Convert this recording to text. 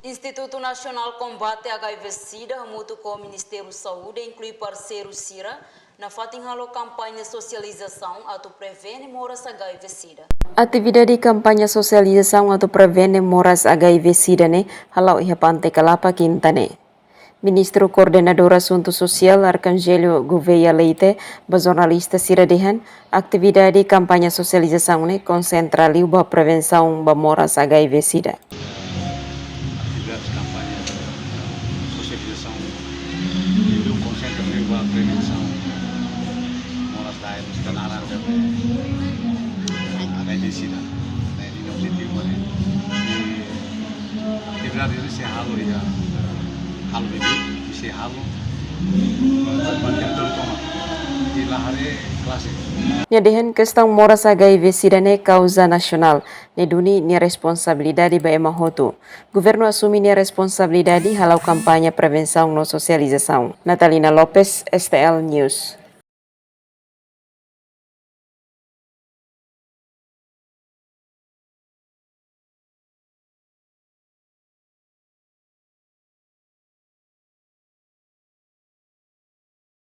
Instituto Nacional Combate HIV-Sida mutu com o Ministério da Saúde inclui parceiro CIRA na fatinhalo campanha sosialização atau prevene moras HIV-Sida. Atividade campanha sosialização atau prevene moras HIV-Sida ne halau iha Pantai Kalapa Quintane. Ministro Coordenador Assunto Sosial Arcangelo Gouveia Leite, jornalista Siradehan, atividade campanha sosialização ne concentra liuba prevenção ba moras HIV-Sida. Atividades de campanha sosialização itu konsentrasi liuba prevenção moras da AIDS dan aranga HIV-Sida. Nah, ini objektif mana? Atividade ini saya halu ya. Halo ini bisa halo banyak terutama di lahare klasik. Nyadehen questão moras HIV-Sida ne causa nacional, ne duni ne responsabilidade ba emahotu. Governo assumi ne responsabilidade halau campanha prevenção no socialização. Natalina Lopes, STL News.